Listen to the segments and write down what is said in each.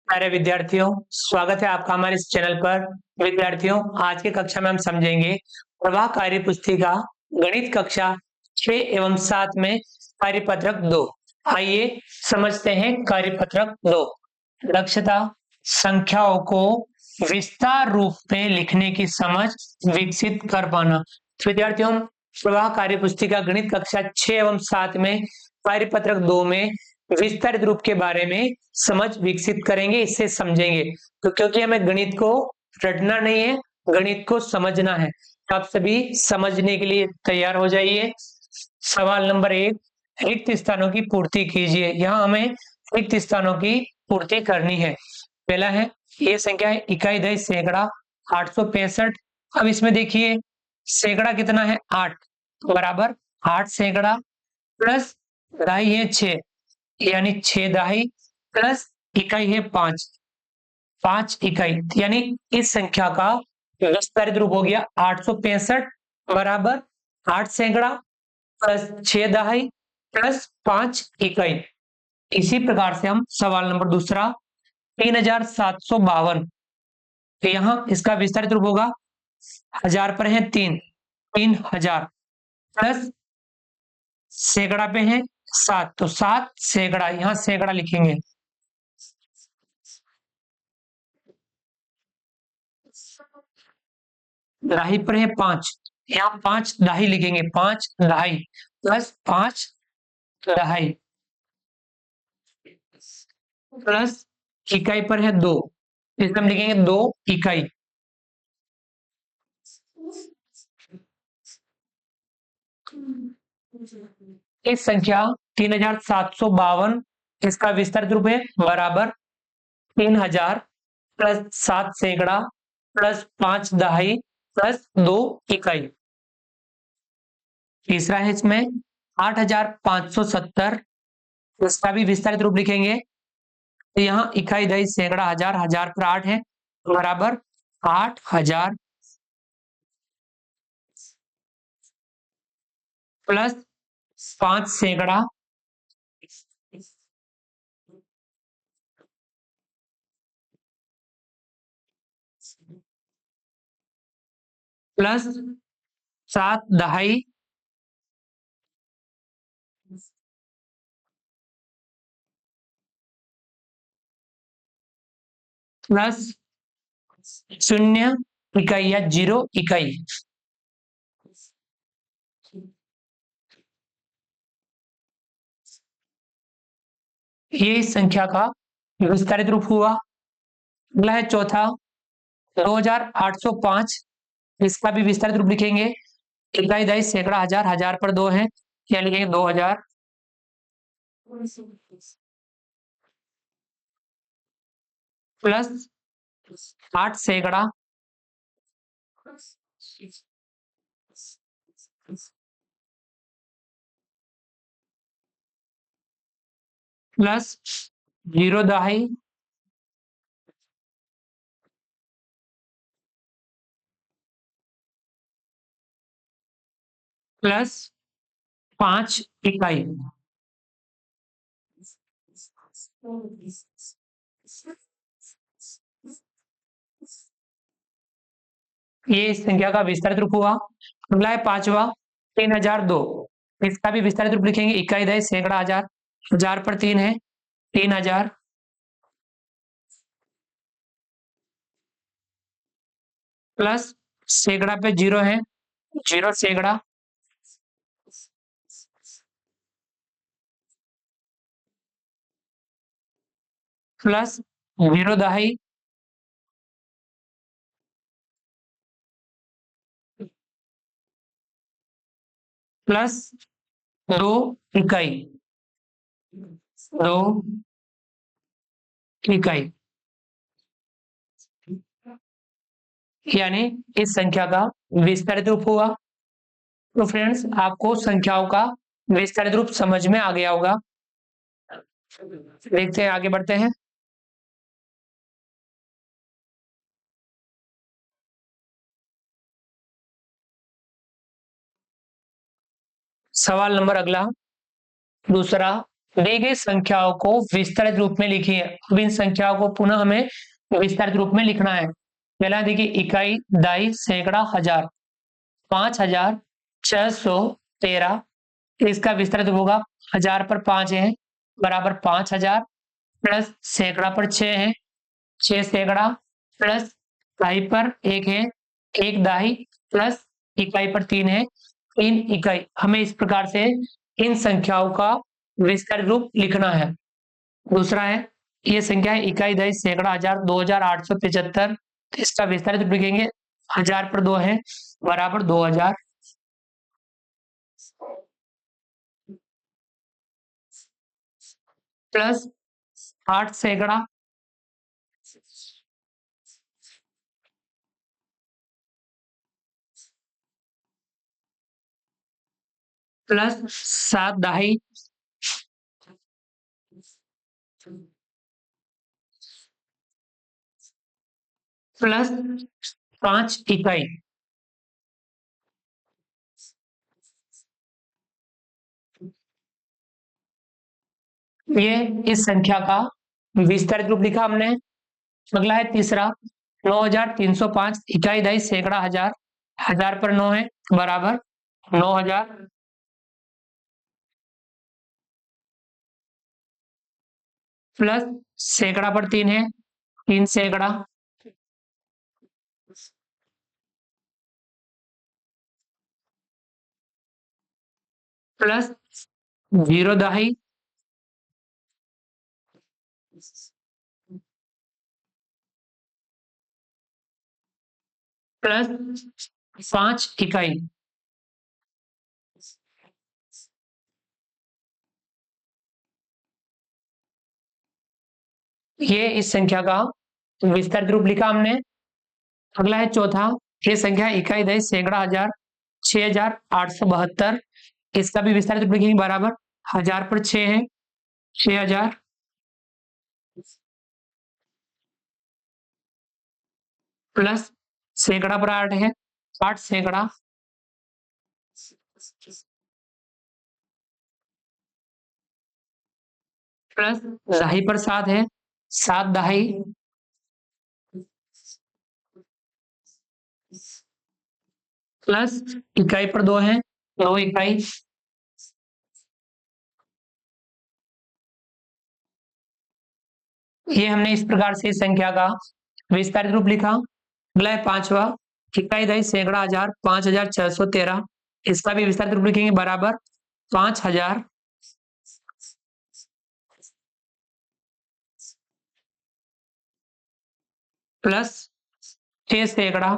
प्यारे विद्यार्थियों, स्वागत है आपका हमारे इस चैनल पर। विद्यार्थियों, आज की कक्षा में हम समझेंगे प्रवाह कार्य पुस्तिका गणित कक्षा 6 एवं 7 में कार्यपत्रक 2। आइए समझते हैं कार्यपत्रक 2। दक्षता, संख्याओं को विस्तार रूप में लिखने की समझ विकसित कर पाना। तो विद्यार्थियों, हम प्रवाह कार्य पुस्तिका गणित कक्षा 6 एवं 7 में कार्यपत्रक 2 में विस्तारित रूप के बारे में समझ विकसित करेंगे, इससे समझेंगे। तो क्योंकि हमें गणित को रटना नहीं है, गणित को समझना है, तो आप सभी समझने के लिए तैयार हो जाइए। सवाल नंबर 1, रिक्त स्थानों की पूर्ति कीजिए। यहाँ हमें रिक्त स्थानों की पूर्ति करनी है। पहला है, ये संख्या है इकाई दही सैकड़ा 865। अब इसमें देखिए सैकड़ा कितना है 8, बराबर 8 सैकड़ा प्लस दही है 6, यानी 6 दहाई प्लस इकाई है 5, 5 इकाई, यानी इस संख्या का विस्तारित रूप हो गया 865 बराबर 8 सैकड़ा प्लस 6 दहाई प्लस 5 इकाई। इसी प्रकार से हम सवाल नंबर दूसरा 3752, तो यहाँ इसका विस्तारित रूप होगा, हजार पर है 3, 3000 प्लस सैकड़ा पे है 7, तो 7 सैकड़ा, यहाँ सैकड़ा लिखेंगे। दहाई पर है 5, यहाँ 5 दहाई लिखेंगे, 5 दहाई प्लस 5 दहाई प्लस इकाई पर है 2, इसमें हम लिखेंगे 2 इकाई। इस संख्या 3752, इसका विस्तारित रूप है बराबर 3000 प्लस 7 सैकड़ा प्लस 5 दहाई प्लस 2 इकाई। तीसरा है इसमें 8570, इसका भी विस्तारित रूप लिखेंगे। तो यहाँ इकाई दही सैकड़ा हजार, हजार पर 8 है, बराबर 8000 प्लस 5 सैकड़ा प्लस 7 दहाई प्लस 0 इकाई या 0 इकाई। ये इस संख्या का विस्तारित रूप हुआ। अगला है चौथा 2805, इसका भी विस्तारित रूप लिखेंगे। इकाई दही सैकड़ा हजार, हजार पर 2 है, क्या लिखेंगे 2000 प्लस 8 सैकड़ा प्लस 0 दहाई प्लस 5 इकाई। ये इस संख्या का विस्तारित रूप हुआ। अगला है पांचवा 3002, इसका भी विस्तारित रूप लिखेंगे। इकाई दही सैकड़ा हजार, हजार पर 3 है, 3000 प्लस सैकड़ा पे 0 है, 0 सैकड़ा प्लस 0 दहाई प्लस 2 इकाई, 2 इकाई, यानी इस संख्या का विस्तारित रूप हुआ। तो फ्रेंड्स, आपको संख्याओं का विस्तारित रूप समझ में आ गया होगा। देखते हैं, आगे बढ़ते हैं। सवाल नंबर अगला दूसरा दी गई संख्याओं को विस्तारित रूप में लिखिए। अब इन संख्याओं को पुनः हमें विस्तारित रूप में लिखना है। पहला देखिए, इकाई, दाई, सैकड़ा, हजार, 5613। इसका विस्तारित रूप होगा, हजार पर 5 है बराबर 5000, प्लस सैकड़ा पर 6 है, 6 सैकड़ा, प्लस दाई पर 1 है, 1 दाई, प्लस इकाई पर 3 है, 3 इकाई। हमें इस प्रकार से इन संख्याओं का विस्तारित रूप लिखना है। दूसरा है, ये संख्या है इकाई, दाई, सैकड़ा, हजार, 2875। इसका विस्तारित रूप लिखेंगे, हजार पर 2 है बराबर 2000, प्लस 8 सैकड़ा, प्लस 7 दाई, प्लस 5 इकाई। ये इस संख्या का विस्तारित रूप लिखा हमने। अगला है तीसरा, 9305 इकाई, दाई, सैकड़ा, हजार, हजार पर 9 है बराबर 9000, प्लस सैकड़ा पर 3 है, 3 सैकड़ा, प्लस 0 दाई, प्लस 5 इकाई। ये इस संख्या का विस्तारित रूप लिखा हमने। अगला है चौथा, ये संख्या इकाई, दाई, सैकड़ा, हजार, 6872। इसका भी विस्तारित रूप लिखेंगे बराबर, हजार पर 6 है 6000, प्लस सैकड़ा पर 8 है 8 सैकड़ा, प्लस दाई पर 7 है 7 दाई, प्लस इकाई पर 2 है 2 इकाई। ये हमने इस प्रकार से इस संख्या का विस्तारित रूप लिखा। अगला है पांचवा, इकाई, दाई, सैकड़ा, हजार, 5613। इसका भी विस्तारित रूप लिखेंगे बराबर 5000, प्लस 6 सैकड़ा,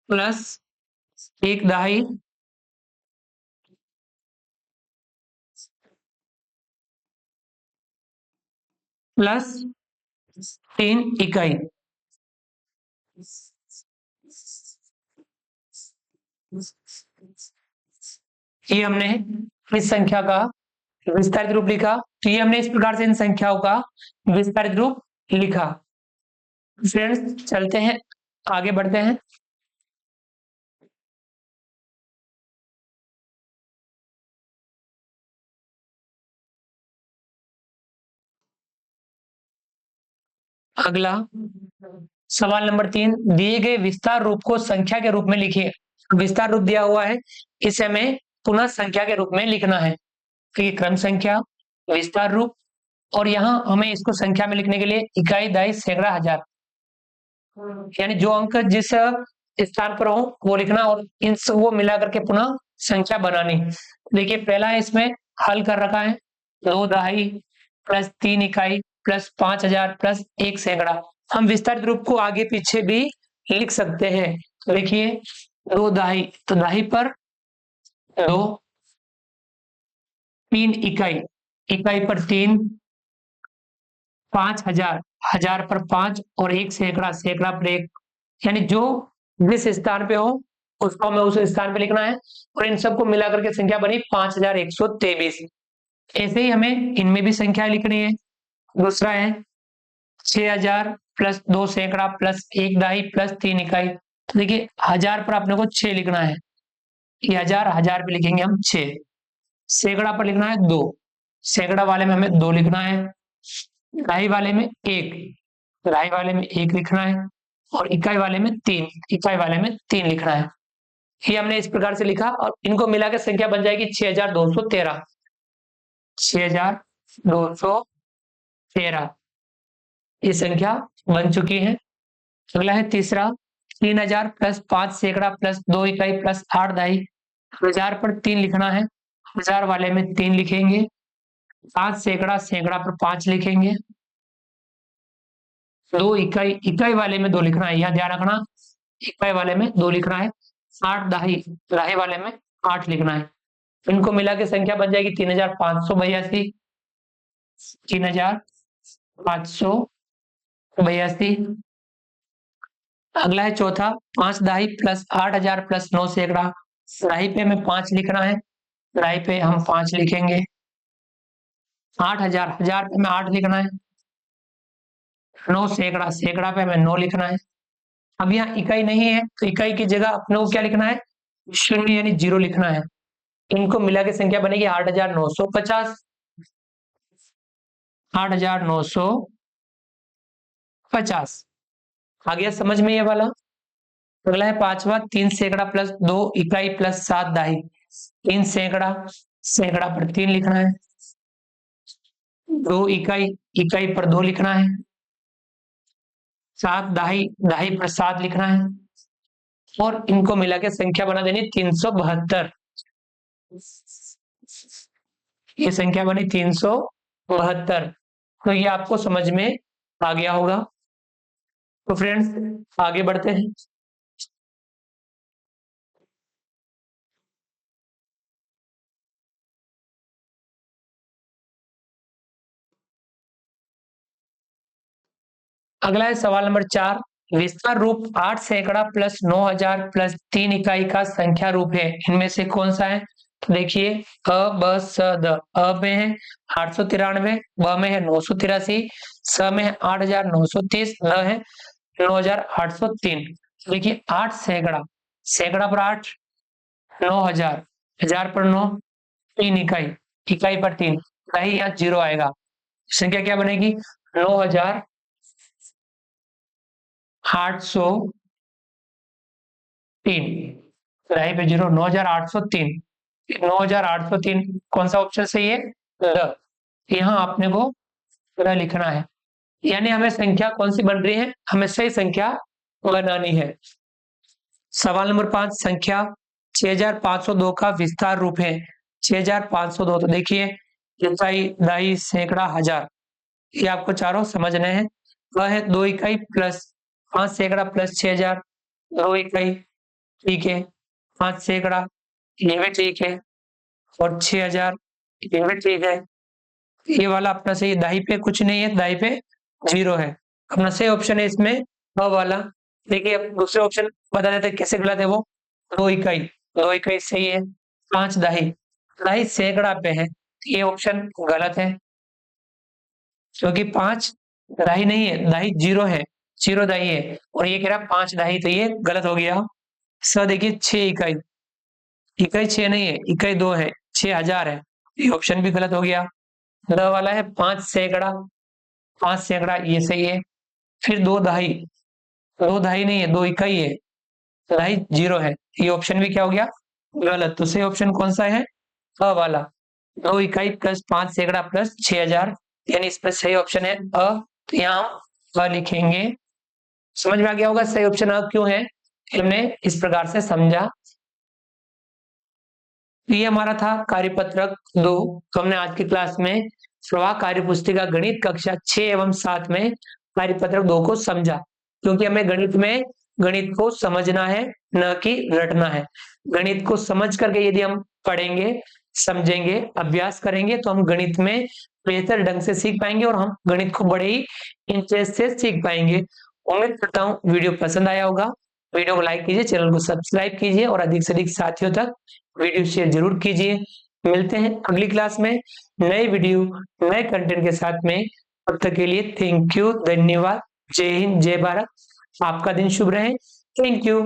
प्लस 1 दाई, प्लस 3 इकाई। ये हमने इस संख्या का विस्तारित रूप लिखा। तो ये हमने इस प्रकार से इन संख्याओं का विस्तारित रूप लिखा। फ्रेंड्स, चलते हैं आगे बढ़ते हैं। अगला सवाल नंबर 3, दिए गए विस्तार रूप को संख्या के रूप में लिखिए। विस्तार रूप दिया हुआ है, इसे हमें पुनः संख्या के रूप में लिखना है। तो ये क्रम संख्या, विस्तार रूप, और यहाँ हमें इसको संख्या में लिखने के लिए इकाई, दाई, सैकड़ा, हजार, यानी जो अंक जिस स्थान पर हो वो लिखना और इन सब वो मिला करके पुनः संख्या बनानी। देखिए पहला है, इसमें हल कर रखा है, 2 दहाई, प्लस 3 इकाई, प्लस 5000, प्लस 1 सैकड़ा। हम विस्तारित रूप को आगे पीछे भी लिख सकते हैं। देखिए 2 दहाई, तो दहाई पर 2, 3 इकाई, इकाई पर 3, 5000, हजार पर 5 और 1 सैकड़ा, सैकड़ा पर 1। यानी जो जिस स्थान पे हो उसको हमें उस स्थान पे लिखना है और इन सबको मिलाकर के संख्या बनी 5123। ऐसे ही हमें इनमें भी संख्या लिखनी है। दूसरा है 6000 प्लस 2 सैकड़ा प्लस 1 दाई प्लस 3 इकाई। तो देखिए 1000 पर अपने को 6 लिखना है, ये 1000, 1000 पे लिखेंगे हम 6। सैकड़ा पर लिखना है 2, सैकड़ा वाले में हमें 2 लिखना है। दहाई वाले में 1, दहाई वाले में 1 लिखना है, और इकाई वाले में 3, इकाई वाले में 3 लिखना है। ये हमने इस प्रकार से लिखा और इनको मिला के संख्या बन जाएगी 6213, 6213 ये संख्या बन चुकी है। अगला है तीसरा, 3000 प्लस 5 सैकड़ा प्लस 2 इकाई प्लस 8 दहाई। 1000 पर 3 लिखना है, 1000 वाले में 3 लिखेंगे, 5 सैकड़ा, सैकड़ा पर 5 लिखेंगे, 2 इकाई, इकाई वाले में 2 लिखना है, यह ध्यान रखना, इकाई वाले में 2 लिखना है। 8 दहाई, दहाई वाले में 8 लिखना है। इनको मिला के संख्या बन जाएगी 3582, 3582। अगला है चौथा, 5 दहाई प्लस 8000 प्लस 9 सैकड़ा। दहाई पे हमें 5 लिखना है, दहाई पे हम 5 लिखेंगे। 8000, 1000 पे हमें 8 लिखना है। 9 सैकड़ा, सैकड़ा पे हमें 9 लिखना है। अब यहाँ इकाई नहीं है तो इकाई की जगह अपने को क्या लिखना है, 0 यानी 0 लिखना है। इनको मिला के संख्या बनेगी 8950, 8950। आ गया समझ में ये वाला। अगला है पांचवा, 3 सैकड़ा प्लस 2 इकाई प्लस 7 दहाई। 3 सैकड़ा, सैकड़ा पर 3 लिखना है, 2 इकाई, इकाई पर 2 लिखना है, 7 दहाई, दहाई पर 7 लिखना है, और इनको मिला के संख्या बना देनी 372। ये संख्या बनी 372। तो ये आपको समझ में आ गया होगा। तो फ्रेंड्स आगे बढ़ते हैं। अगला है सवाल नंबर 4, विस्तार रूप 8 सैकड़ा प्लस 9000 प्लस 3 इकाई का संख्या रूप है, इनमें से कौन सा है। तो देखिए अ ब स द, अ में है 893, ब में है 983, स में है 8930, द है 9803। देखिए 8 सैकड़ा, सैकड़ा पर 8, 9000, 1000 पर 9, 3 इकाई, इकाई पर 3, कहीं यहाँ 0 आएगा, संख्या क्या बनेगी 9803। 9 पे 0, 9803, 9803 कौन सा ऑप्शन सही है, ल। यहाँ आपने को ल लिखना है, यानी हमें संख्या कौन सी बन रही है, हमें सही संख्या बनानी है। सवाल नंबर 5, संख्या 6502 का विस्तार रूप है। 6502, तो देखिए इकाई, दहाई, सैकड़ा, हजार, ये आपको चारों समझने हैं। वह है 2 इकाई प्लस 5 सैकड़ा प्लस 6000, 2 इकाई, ठीक है, 5 सैकड़ा, ये भी ठीक है, और 6000, ये भी ठीक है। ये वाला अपना सही, दाई पे कुछ नहीं है, दाई पे 0 है, अपना सही ऑप्शन है इसमें ब वाला। देखिए अब दूसरे ऑप्शन बता देते कैसे गलत है वो। 2 इकाई, 2 इकाई सही है। 5 दाई, दाई सैकड़ा पे है, ये ऑप्शन गलत है, क्योंकि 5 दाई नहीं है, दाई 0 है, 0 दाई है, और ये कह रहा 5 दाई, तो ये गलत हो गया। स देखिए 6 इकाई, इकाई 6 नहीं है, इकाई 2 है, 6000 है, ये ऑप्शन भी गलत हो गया। द वाला है 5 सैकड़ा, 5 सैकड़ा ये सही है। फिर 2 दहाई, 2 दहाई नहीं है, 2 इकाई है, दहाई 0 है, ये ऑप्शन भी क्या हो गया गलत। तो सही ऑप्शन कौन सा है, अ वाला, 2 इकाई प्लस 5 सैकड़ा प्लस 6000, यानी इस पर सही ऑप्शन है अ। तो यहाँ हम अ लिखेंगे। समझ में आ गया होगा सही ऑप्शन अ क्यों है, हमने इस प्रकार से समझा। ये हमारा था कार्यपत्रक 2। तो हमने आज की क्लास में प्रवाह कार्य पुस्तिका गणित कक्षा 6 एवं 7 में कार्यपत्रक 2 को समझा, क्योंकि हमें गणित में गणित को समझना है, न कि रटना है। गणित को समझ करके यदि हम पढ़ेंगे, समझेंगे, अभ्यास करेंगे, तो हम गणित में बेहतर ढंग से सीख पाएंगे, और हम गणित को बड़े ही इंटरेस्ट से सीख पाएंगे। उम्मीद करता हूँ वीडियो पसंद आया होगा। वीडियो को लाइक कीजिए, चैनल को सब्सक्राइब कीजिए, और अधिक से अधिक साथियों तक वीडियो शेयर जरूर कीजिए। मिलते हैं अगली क्लास में नए वीडियो, नए कंटेंट के साथ में। तब तक के लिए थैंक यू, धन्यवाद, जय हिंद, जय भारत। आपका दिन शुभ रहे। Thank you.